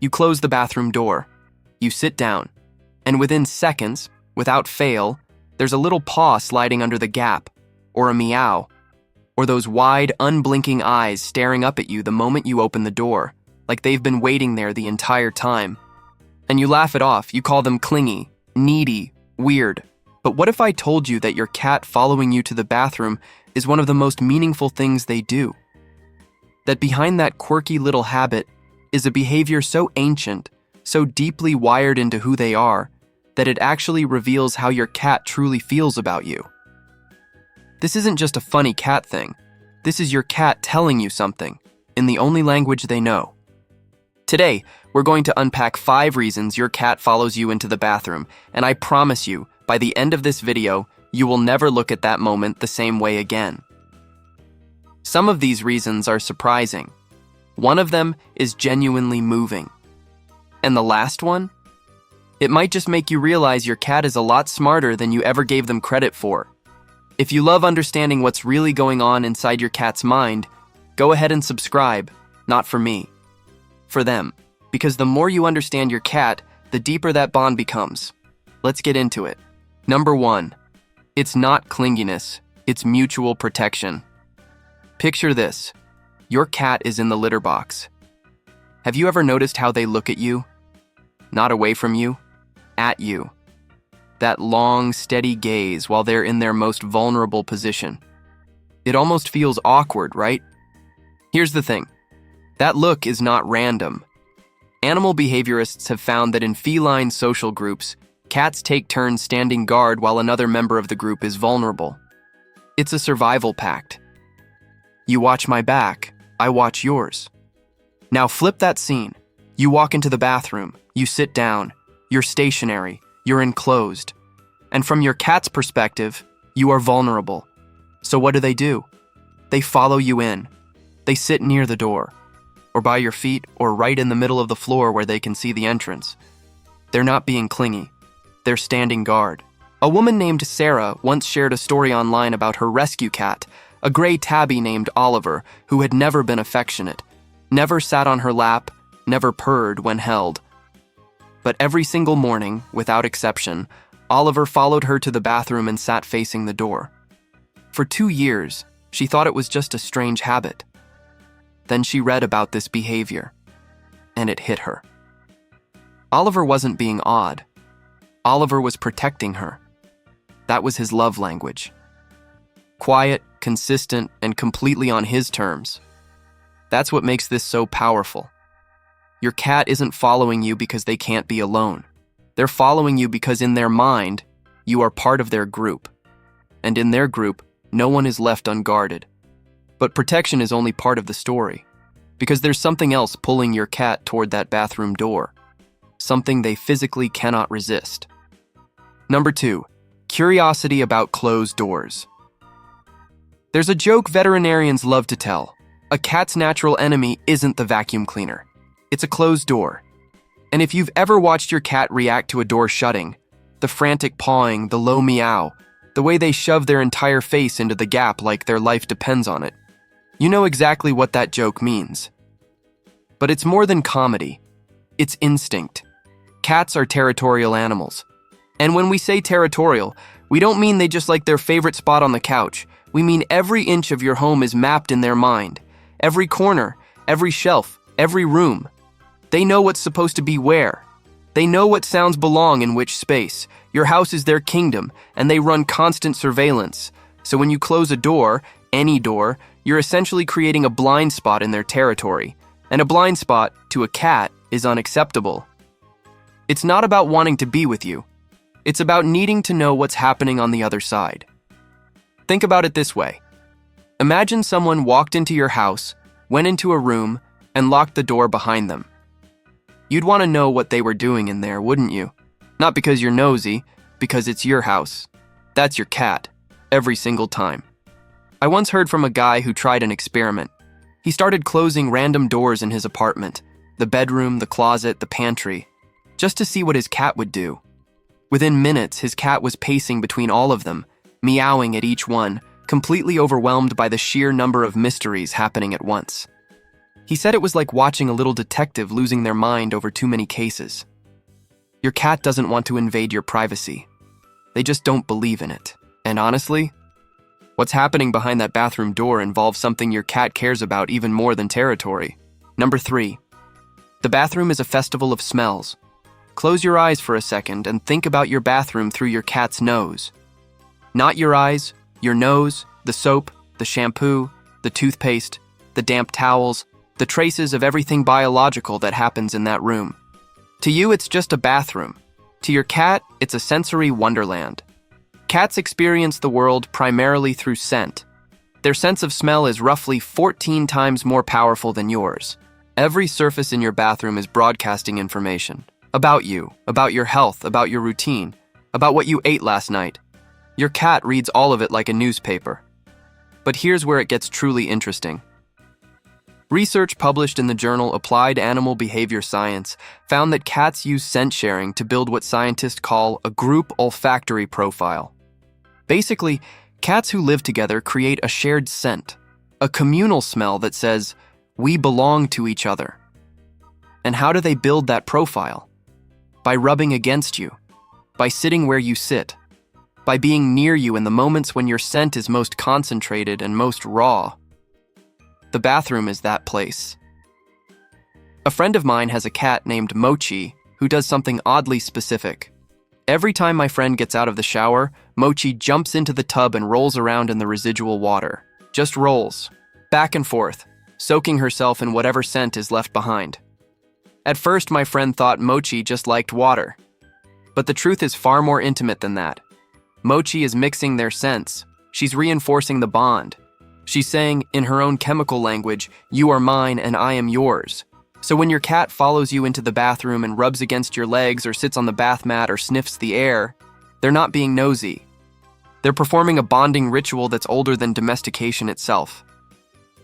You close the bathroom door. You sit down. And within seconds, without fail, there's a little paw sliding under the gap, or a meow, or those wide, unblinking eyes staring up at you the moment you open the door, like they've been waiting there the entire time. And you laugh it off. You call them clingy, needy, weird. But what if I told you that your cat following you to the bathroom is one of the most meaningful things they do? That behind that quirky little habit is a behavior so ancient, so deeply wired into who they are, that it actually reveals how your cat truly feels about you. This isn't just a funny cat thing. This is your cat telling you something, in the only language they know. Today, we're going to unpack 5 reasons your cat follows you into the bathroom, and I promise you, by the end of this video, you will never look at that moment the same way again. Some of these reasons are surprising. One of them is genuinely moving. And the last one? It might just make you realize your cat is a lot smarter than you ever gave them credit for. If you love understanding what's really going on inside your cat's mind, go ahead and subscribe, not for me, for them. Because the more you understand your cat, the deeper that bond becomes. Let's get into it. Number 1, it's not clinginess, it's mutual protection. Picture this. Your cat is in the litter box. Have you ever noticed how they look at you? Not away from you, at you. That long, steady gaze while they're in their most vulnerable position. It almost feels awkward, right? Here's the thing. That look is not random. Animal behaviorists have found that in feline social groups, cats take turns standing guard while another member of the group is vulnerable. It's a survival pact. You watch my back, I watch yours. Now flip that scene. You walk into the bathroom, you sit down, you're stationary, you're enclosed. And from your cat's perspective, you are vulnerable. So what do? They follow you in. They sit near the door, or by your feet, or right in the middle of the floor where they can see the entrance. They're not being clingy. They're standing guard. A woman named Sarah once shared a story online about her rescue cat, a gray tabby named Oliver, who had never been affectionate, never sat on her lap, never purred when held. But every single morning, without exception, Oliver followed her to the bathroom and sat facing the door. For 2 years, she thought it was just a strange habit. Then she read about this behavior, and it hit her. Oliver wasn't being odd. Oliver was protecting her. That was his love language. Quiet, consistent, and completely on his terms. That's what makes this so powerful. Your cat isn't following you because they can't be alone. They're following you because in their mind, you are part of their group. And in their group, no one is left unguarded. But protection is only part of the story, because there's something else pulling your cat toward that bathroom door. Something they physically cannot resist. Number 2, curiosity about closed doors. There's a joke veterinarians love to tell. A cat's natural enemy isn't the vacuum cleaner. It's a closed door. And if you've ever watched your cat react to a door shutting, the frantic pawing, the low meow, the way they shove their entire face into the gap like their life depends on it, you know exactly what that joke means. But it's more than comedy. It's instinct. Cats are territorial animals. And when we say territorial, we don't mean they just like their favorite spot on the couch. We mean every inch of your home is mapped in their mind. Every corner, every shelf, every room. They know what's supposed to be where. They know what sounds belong in which space. Your house is their kingdom, and they run constant surveillance. So when you close a door, any door, you're essentially creating a blind spot in their territory. And a blind spot, to a cat, is unacceptable. It's not about wanting to be with you. It's about needing to know what's happening on the other side. Think about it this way. Imagine someone walked into your house, went into a room, and locked the door behind them. You'd want to know what they were doing in there, wouldn't you? Not because you're nosy, because it's your house. That's your cat, every single time. I once heard from a guy who tried an experiment. He started closing random doors in his apartment, the bedroom, the closet, the pantry, just to see what his cat would do. Within minutes, his cat was pacing between all of them, meowing at each one, completely overwhelmed by the sheer number of mysteries happening at once. He said it was like watching a little detective losing their mind over too many cases. Your cat doesn't want to invade your privacy. They just don't believe in it. And honestly, what's happening behind that bathroom door involves something your cat cares about even more than territory. Number 3. The bathroom is a festival of smells. Close your eyes for a second and think about your bathroom through your cat's nose. Not your eyes, your nose, the soap, the shampoo, the toothpaste, the damp towels, the traces of everything biological that happens in that room. To you, it's just a bathroom. To your cat, it's a sensory wonderland. Cats experience the world primarily through scent. Their sense of smell is roughly 14 times more powerful than yours. Every surface in your bathroom is broadcasting information. About you, about your health, about your routine, about what you ate last night. Your cat reads all of it like a newspaper. But here's where it gets truly interesting. Research published in the journal Applied Animal Behavior Science found that cats use scent sharing to build what scientists call a group olfactory profile. Basically, cats who live together create a shared scent, a communal smell that says, "We belong to each other." And how do they build that profile? By rubbing against you, by sitting where you sit, by being near you in the moments when your scent is most concentrated and most raw. The bathroom is that place. A friend of mine has a cat named Mochi who does something oddly specific. Every time my friend gets out of the shower, Mochi jumps into the tub and rolls around in the residual water. Just rolls, back and forth, soaking herself in whatever scent is left behind. At first, my friend thought Mochi just liked water. But the truth is far more intimate than that. Mochi is mixing their scents. She's reinforcing the bond. She's saying, in her own chemical language, "You are mine and I am yours." So when your cat follows you into the bathroom and rubs against your legs or sits on the bath mat or sniffs the air, they're not being nosy. They're performing a bonding ritual that's older than domestication itself.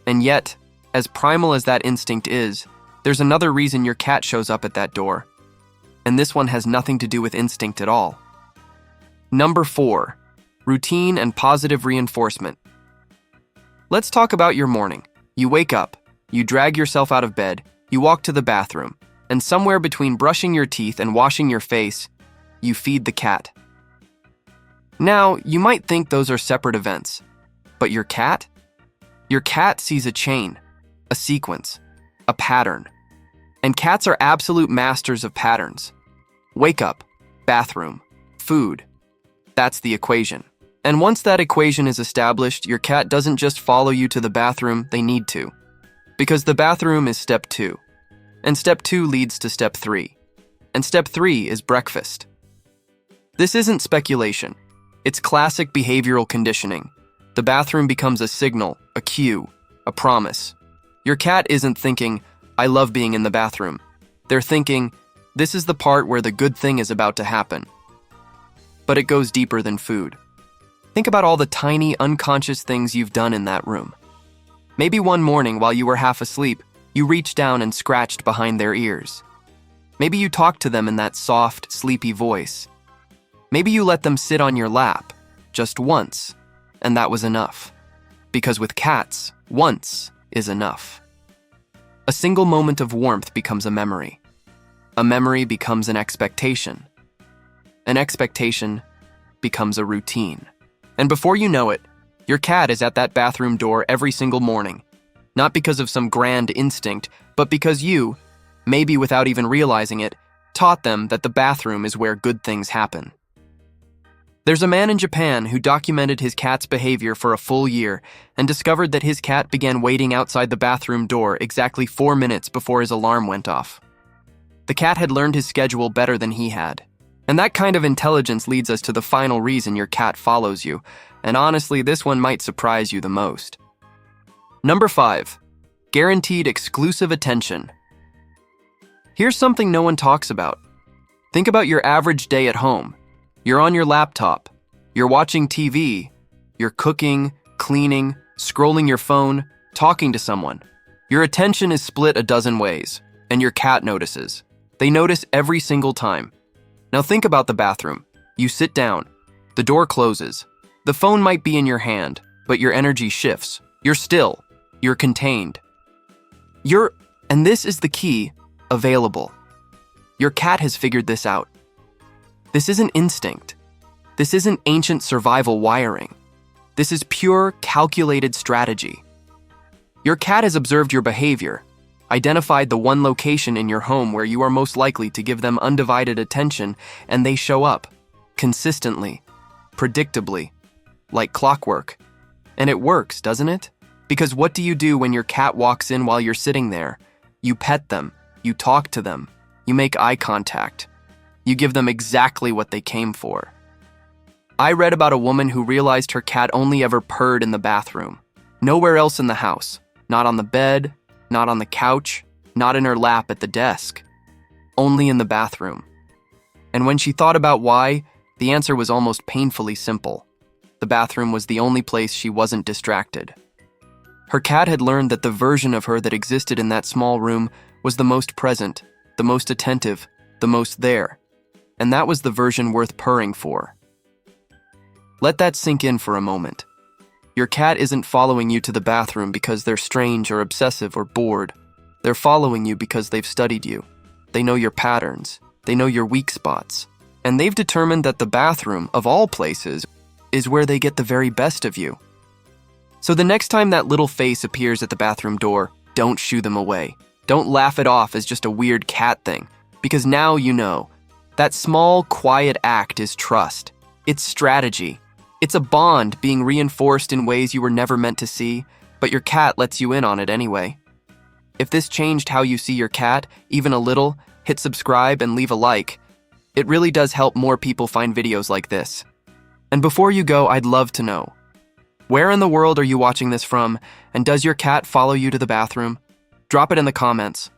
And yet, as primal as that instinct is, there's another reason your cat shows up at that door. And this one has nothing to do with instinct at all. Number 4, routine and positive reinforcement. Let's talk about your morning. You wake up, you drag yourself out of bed, you walk to the bathroom, and somewhere between brushing your teeth and washing your face, you feed the cat. Now, you might think those are separate events, but your cat? Your cat sees a chain, a sequence, a pattern. And cats are absolute masters of patterns. Wake up, bathroom, food. That's the equation. And once that equation is established, your cat doesn't just follow you to the bathroom, they need to. Because the bathroom is step 2. And step 2 leads to step 3. And step 3 is breakfast. This isn't speculation. It's classic behavioral conditioning. The bathroom becomes a signal, a cue, a promise. Your cat isn't thinking, "I love being in the bathroom." They're thinking, "This is the part where the good thing is about to happen." But it goes deeper than food. Think about all the tiny, unconscious things you've done in that room. Maybe one morning while you were half asleep, you reached down and scratched behind their ears. Maybe you talked to them in that soft, sleepy voice. Maybe you let them sit on your lap, just once, and that was enough. Because with cats, once is enough. A single moment of warmth becomes a memory. A memory becomes an expectation. An expectation becomes a routine. And before you know it, your cat is at that bathroom door every single morning. Not because of some grand instinct, but because you, maybe without even realizing it, taught them that the bathroom is where good things happen. There's a man in Japan who documented his cat's behavior for a full year and discovered that his cat began waiting outside the bathroom door exactly 4 minutes before his alarm went off. The cat had learned his schedule better than he had. And that kind of intelligence leads us to the final reason your cat follows you, and honestly, this one might surprise you the most. Number 5, guaranteed exclusive attention. Here's something no one talks about. Think about your average day at home. You're on your laptop, you're watching TV, you're cooking, cleaning, scrolling your phone, talking to someone. Your attention is split a dozen ways, and your cat notices. They notice every single time. Now think about the bathroom. You sit down, the door closes, the phone might be in your hand, but your energy shifts. You're still, you're contained. And this is the key, available. Your cat has figured this out. This isn't instinct. This isn't ancient survival wiring. This is pure, calculated strategy. Your cat has observed your behavior, identified the one location in your home where you are most likely to give them undivided attention, and they show up, consistently, predictably, like clockwork. And it works, doesn't it? Because what do you do when your cat walks in while you're sitting there? You pet them, you talk to them, you make eye contact. You give them exactly what they came for. I read about a woman who realized her cat only ever purred in the bathroom. Nowhere else in the house. Not on the bed, not on the couch, not in her lap at the desk. Only in the bathroom. And when she thought about why, the answer was almost painfully simple. The bathroom was the only place she wasn't distracted. Her cat had learned that the version of her that existed in that small room was the most present, the most attentive, the most there. And that was the version worth purring for. Let that sink in for a moment. Your cat isn't following you to the bathroom because they're strange or obsessive or bored. They're following you because they've studied you. They know your patterns. They know your weak spots. And they've determined that the bathroom, of all places, is where they get the very best of you. So the next time that little face appears at the bathroom door, don't shoo them away. Don't laugh it off as just a weird cat thing, because now you know. That small, quiet act is trust. It's strategy. It's a bond being reinforced in ways you were never meant to see, but your cat lets you in on it anyway. If this changed how you see your cat, even a little, hit subscribe and leave a like. It really does help more people find videos like this. And before you go, I'd love to know, where in the world are you watching this from, and does your cat follow you to the bathroom? Drop it in the comments.